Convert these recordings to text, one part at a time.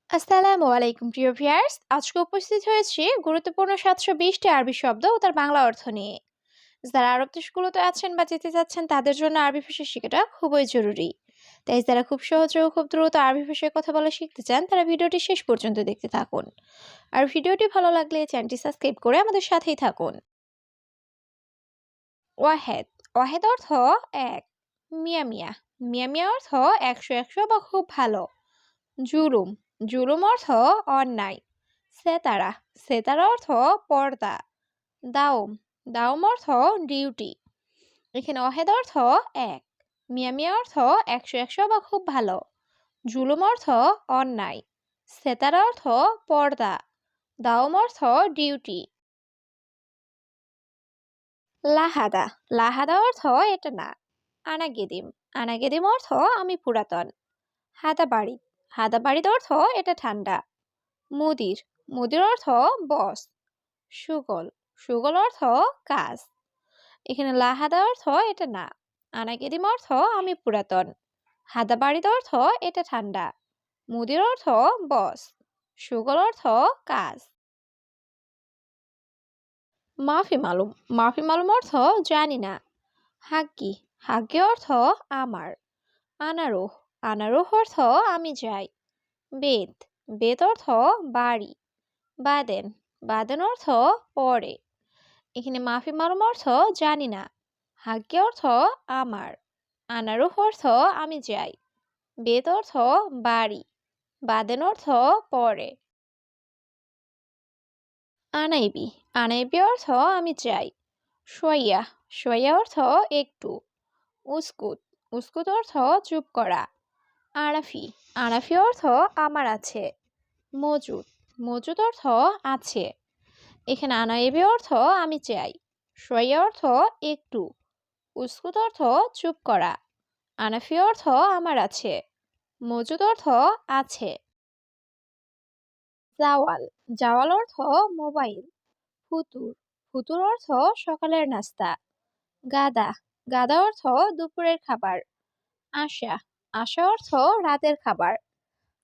আসসালামু আলাইকুম প্রিয় ভিউয়ার্স, আজকে উপস্থিত হয়েছি গুরুত্বপূর্ণ 720টি আরবি শব্দ ও তার বাংলা অর্থ নিয়ে। যারা আরব দেশগুলোতে আছেন বা যেতে যাচ্ছেন তাদের জন্য আরবি ভাষা শেখাটা খুবই জরুরি। তাই যারা খুব সহজে ও খুব দ্রুত আরবি ভাষায় কথা বলা শিখতে চান তারা ভিডিওটি শেষ পর্যন্ত দেখতে থাকুন। আর ভিডিওটি ভালো লাগলে চ্যানেলটি সাবস্ক্রাইব করে আমাদের সাথেই থাকুন। ওয়াহেদ। ওয়াহেদ অর্থ এক। মিয়া মিয়া। মিয়া মিয়া অর্থ 100 বা খুব ভালো। জুলুম। জুলুম অর্থ অন্যায়। সেতারা। সেতারা অর্থ পর্দা। দাওম। দাওম অর্থ ডিউটি। এখানে অহেদ অর্থ এক। মিয়া মিয়া অর্থ 100 বা খুব ভালো। জুলুম অর্থ অন্যায়। সেতারা অর্থ পর্দা। দাওম অর্থ ডিউটি। লাহাদা। লাহাদা অর্থ এটা না। আনাগেদিম। আনাগেদিম অর্থ আমি পুরাতন। হাদা বাড়ি। হাদা বাড়ির অর্থ এটা ঠান্ডা। মুদির। মুদির অর্থ বস। সুগল। সুগল অর্থ কাজ। এখানে লাহাদা অর্থ এটা না। আনাগেদিম অর্থ আমি পুরাতন। হাদা বাড়ির অর্থ এটা ঠান্ডা। মুদির অর্থ বস। সুগল অর্থ কাজ। মাফি মালুম। মাফি মালুম অর্থ জানি না। হাগ্গি। হাগ্গি অর্থ আমার। আনারোহ। আনারোহ অর্থ আমি যাই। বেত। বেত অর্থ বাড়ি। বাদেন। বাদেন অর্থ পরে। এখানে মাফি মালুম অর্থ জানি না। হাগ্গি অর্থ আমার। আনারুহ অর্থ আমি যাই। বেত অর্থ বাড়ি। বাদেন অর্থ পরে। আনাইবি। আনাইবি অর্থ আমি চাই। সোয়া। সোয়া অর্থ একটু। উস্কুত। উস্কুত অর্থ চুপ করা। আরাফি। আরাফি অর্থ আমার আছে। মজুদ। মজুদ অর্থ আছে। এখানে আনাইবি অর্থ আমি চাই। সোয়া অর্থ একটু। উস্কুত অর্থ চুপ করা। আনাফি অর্থ আমার আছে। মজুদ অর্থ আছে। জাওয়াল। জাওয়াল অর্থ মোবাইল। ফুতুর। ফুতুর অর্থ সকালের নাস্তা। গাদা। গাদা অর্থ দুপুরের খাবার। আশা। আশা অর্থ রাতের খাবার।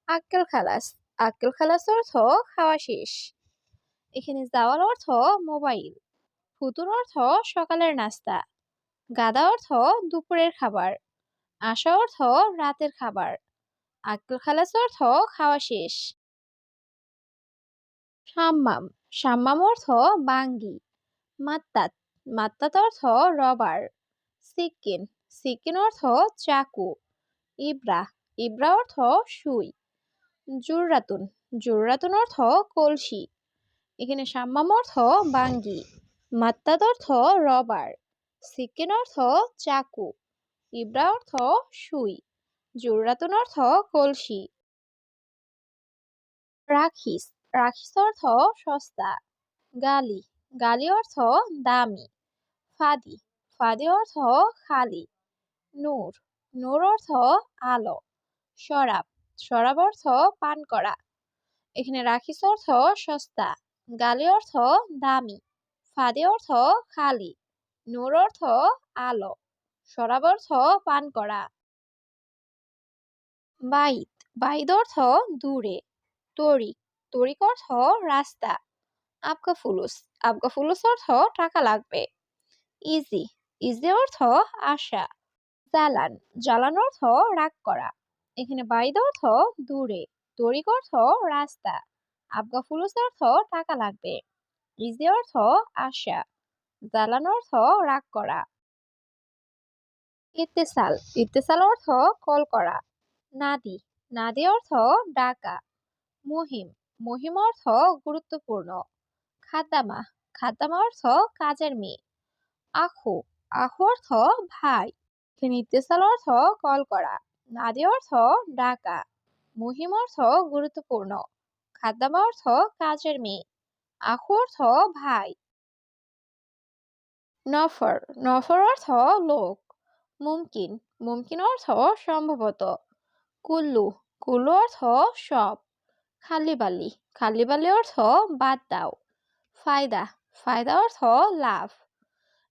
আক্কেল খালাস। আক্কেল খালাস অর্থ খাওয়া শেষ। এখানে জাওয়াল অর্থ মোবাইল। ফুতুর অর্থ সকালের নাস্তা। গাদা অর্থ দুপুরের খাবার। আশা অর্থ রাতের খাবার। আক্কেল খালাস অর্থ খাওয়া শেষ। সাম্মাম। সাম্মাম অর্থ বাঙ্গি। মাত্তাত। মাত্তাত অর্থ রবার। সিকিন। সিকিন অর্থ চাকু। ইব্রা। ইব্রা অর্থ সুই। জুররাতুন। জুররাতুন অর্থ কলসি। এখানে সাম্মাম অর্থ বাঙ্গি। মাত্তাত অর্থ রবার। সিকিন অর্থ চাকু। ইব্রা অর্থ সুই। জুররাতুন অর্থ কলসি। রাখিস। রাখিস অর্থ সস্তা। গালি। গালি অর্থ দামি। ফাদি। ফাদি অর্থ খালি। নূর। নূর অর্থ আলো। শরাব। শরাব অর্থ পান করা। এখানে রাখিস অর্থ সস্তা। গালি অর্থ দামি। ফাদি অর্থ খালি। নূর অর্থ আলো। শরাব অর্থ পান করা। বাইত। বাইদ অর্থ দূরে। তরিক। তরিক অর্থ রাস্তা। আবগা ফুলুস। আবগা ফুলুস অর্থ টাকা লাগবে। ইজি। ইজি অর্থ আশা। জ্বালান। জ্বালান অর্থ রাগ করা। এখানে বাইদ অর্থ দূরে। তরিক অর্থ রাস্তা। আবগা ফুলুস অর্থ টাকা লাগবে। ইজি অর্থ আশা। জ্বালান অর্থ রাগ করা। ইত্তেসাল। ইত্তেসাল অর্থ কল করা। নাদি। নাদি অর্থ ডাকা। মুহিম। মুহিম অর্থ গুরুত্বপূর্ণ। খাদ্দামা। খাদ্দামা অর্থ কাজের মেয়ে। আখু। আখু অর্থ ভাই। এখানে ইত্তেসাল অর্থ কল করা। নাদি অর্থ ডাকা। মুহিম অর্থ গুরুত্বপূর্ণ। খাদ্দামা অর্থ কাজের মেয়ে। আখু অর্থ ভাই। নফর। নফর অর্থ লোক। মুমকিন। মুমকিন অর্থ সম্ভবত। কুল্লু। কুল্লু অর্থ সব। খালিবালি। খালিবালি অর্থ বাদ দাও। ফায়দা। ফায়দা অর্থ লাভ।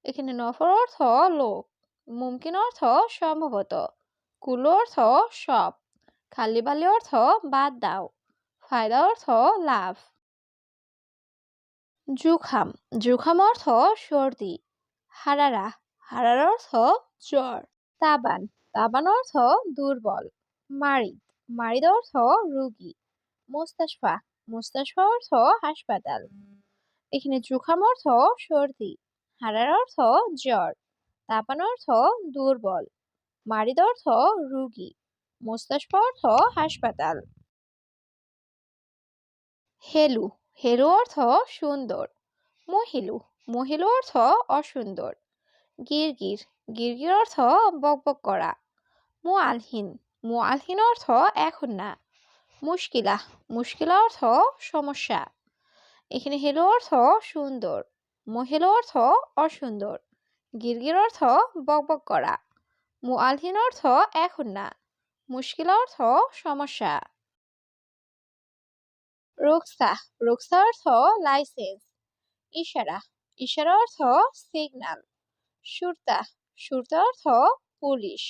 এখানে নফর অর্থ লোক। মুমকিন অর্থ সম্ভবত। কুল্লু অর্থ সব। খালিবালি অর্থ বাদ দাও। ফায়দা অর্থ লাভ। জুখাম, জুখাম অর্থ সর্দি। হারারা, হারারা অর্থ জ্বর। তাবান, তাবান অর্থ দুর্বল। মারিদ, মারিদ অর্থ রোগী। মোস্তাশফা, মোস্তাশফা অর্থ হাসপাতাল। এখানে জুখাম অর্থ সর্দি, হারার অর্থ জ্বর, তাপান অর্থ দুর্বল, মারিদ অর্থ রোগী, মোস্তাশফা অর্থ হাসপাতাল। হেলু, হেলু অর্থ সুন্দর। মহিলু, মহিলু অর্থ অসুন্দর। গিরগির, গিরগির অর্থ বকবক করা। মুআলহিন, মুআলহিন অর্থ এখন না। মুশকিলা, মুশকিলা অর্থ সমস্যা। এখানে হেলো অর্থ সুন্দর, মহেলো অর্থ অসুন্দর, গিরগির অর্থ বকবক করা, মুআলহিন অর্থ এখন না, মুশকিলা অর্থ সমস্যা। রুকসা, রুকসা অর্থ লাইসেন্স। ইশারা, ইশারা অর্থ সিগন্যাল। সুরতা, সুরতা অর্থ পুলিশ।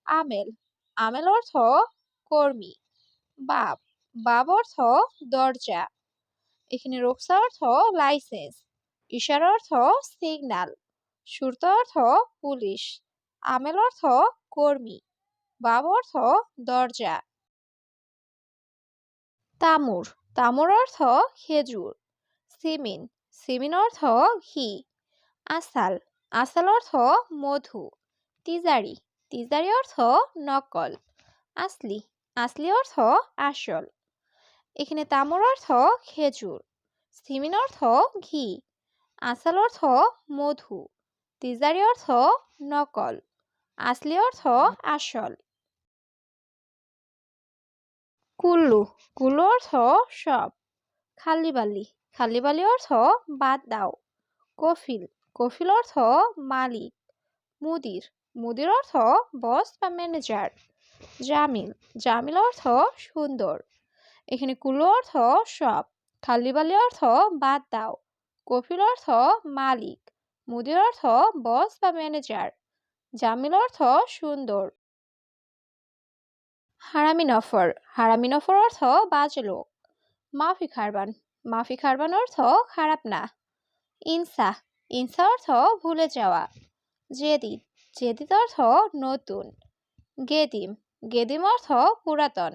আমেল, আমেল অর্থ কর্মী। বাব, বাব অর্থ দরজা। এখানে রুকসা অর্থ লাইসেন্স, ইশারা অর্থ সিগন্যাল, সুরতা অর্থ পুলিশ, আমেল অর্থ কর্মী, বাব অর্থ দরজা। তামুর, তামুর অর্থ খেজুর। সিমিন, সিমিন অর্থ ঘি। আসাল, আসাল অর্থ মধু। তিজারি, তিজারি অর্থ নকল। আসলি, আসলি অর্থ আসল। এখানে তামুর অর্থ খেজুর, সিমিন অর্থ ঘি, আসাল অর্থ মধু, তিজারি অর্থ নকল, আসলি অর্থ আসল। কুল্লু, কুল্লু অর্থ সব। খালিবালি, খালিবালি অর্থ বাদ দাও। কফিল, কফিল অর্থ মালিক। মুদির, মুদির অর্থ বস বা ম্যানেজার। জামিল, জামিল অর্থ সুন্দর। এখানে কুল্লু অর্থ সব, খালিবালি অর্থ বাদ দাও, কফিল অর্থ মালিক, মুদির অর্থ বস বা ম্যানেজার, জামিল অর্থ সুন্দর। হারামি নফর, হারামি নফর অর্থ বাজে লোক। মাফি খারবান, মাফি খারবান অর্থ খারাপ না। ইনসা, ইনসা অর্থ ভুলে যাওয়া। জেদিদ, জেদিদ অর্থ নতুন। গেদিম, গেদিম অর্থ পুরাতন।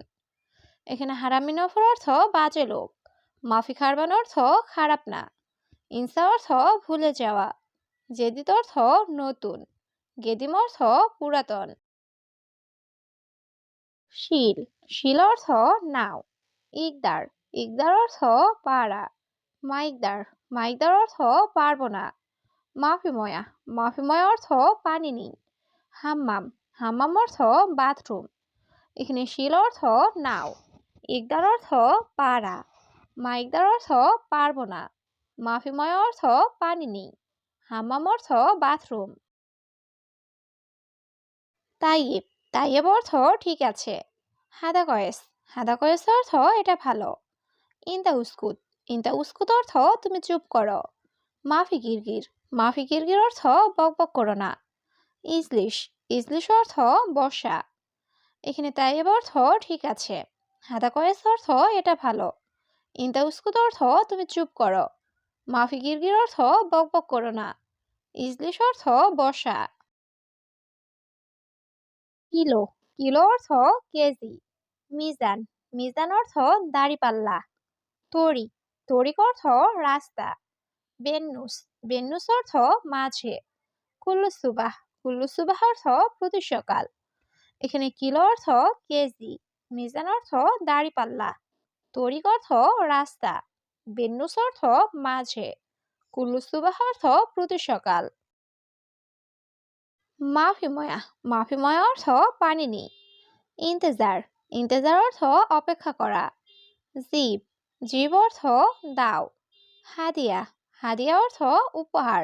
এখানে হারামি নফর অর্থ বাজে লোক, মাফি খারবান অর্থ খারাপ না, ইনসা অর্থ ভুলে যাওয়া, জেদিদ অর্থ নতুন, গেদিম অর্থ পুরাতন। শিল, শিল অর্থ নাও। ইকদার, ইকদার অর্থ পারা। মাইকদার, মাইকদার অর্থ পারবো না। মাফিময়া, মাফিময়া অর্থ পানি নেই। হাম্মাম, হাম্মাম অর্থ বাথরুম। এখানে শিল অর্থ নাও, ইকদার অর্থ পারা, মাইকদার অর্থ পারবো না, মাফিময় অর্থ পানি নেই, হাম্মাম অর্থ বাথরুম। তাইয়েব, তাইয়েব অর্থ ঠিক আছে। হাদা কয়েস, হাদা কয়েস অর্থ এটা ভালো। ইনতা উস্কুত, ইনতা উস্কুত অর্থ তুমি চুপ করো। মাফি গিরগির, মাফি গিরগির অর্থ বকবক করো না। ইজলিশ, ইজলিশ অর্থ বসা। এখানে তাইয়েব অর্থ ঠিক আছে, হাদা কয়েস অর্থ এটা ভালো, ইনতা উস্কুত অর্থ তুমি চুপ করো, মাফি গিরগির অর্থ বকবক করো না, ইজলিশ অর্থ বসা। কিলো, কিলো অর্থ কেজি। মিজান, মিজান অর্থ দাড়িপাল্লা। তরিক, তরিক অর্থ রাস্তা। বেন্নুস, বেন্নুস অর্থ মাঝে। কুল্লুসুবাহ, কুল্লুসুবাহ অর্থ প্রতি সকাল। এখানে কিলো অর্থ কেজি, মিজান অর্থ দাড়িপাল্লা, তরিক অর্থ রাস্তা, বেন্নুস অর্থ মাঝে, কুল্লুসুবাহ অর্থ প্রতি সকাল। মাফিময়া, মাফিময়া অর্থ পানি নেই। ইন্তেজার, ইন্তেজার অর্থ অপেক্ষা করা। জিব, জিব অর্থ দাও। হাদিয়া, হাদিয়া অর্থ উপহার।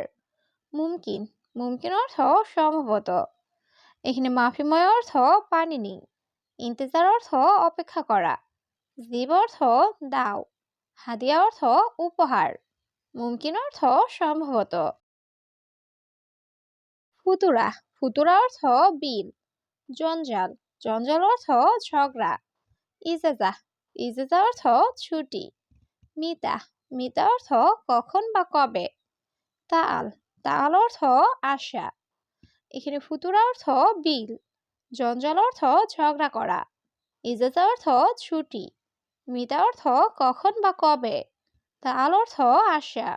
মুমকিন, মুমকিন অর্থ সম্ভবত। এখানে মাফিময় অর্থ পানি নেই, ইন্তেজার অর্থ অপেক্ষা করা, জিব অর্থ দাও, হাদিয়া অর্থ উপহার, মুমকিন অর্থ সম্ভবত। ফুতুরা, ফুতুরা অর্থ বিল। জঞ্জাল, জঞ্জাল অর্থ ঝগড়া। ইজাজা, ইজেতা অর্থ ছুটি। মিতা, মিতা অর্থ কখন বা কবে। তাল, তাল অর্থ আশা। এখানে ফুতুরা অর্থ বিল। জঞ্জাল অর্থ ঝগড়া করা। ইজেতা অর্থ ছুটি। মিতা অর্থ কখন বা কবে। তাল অর্থ আশা।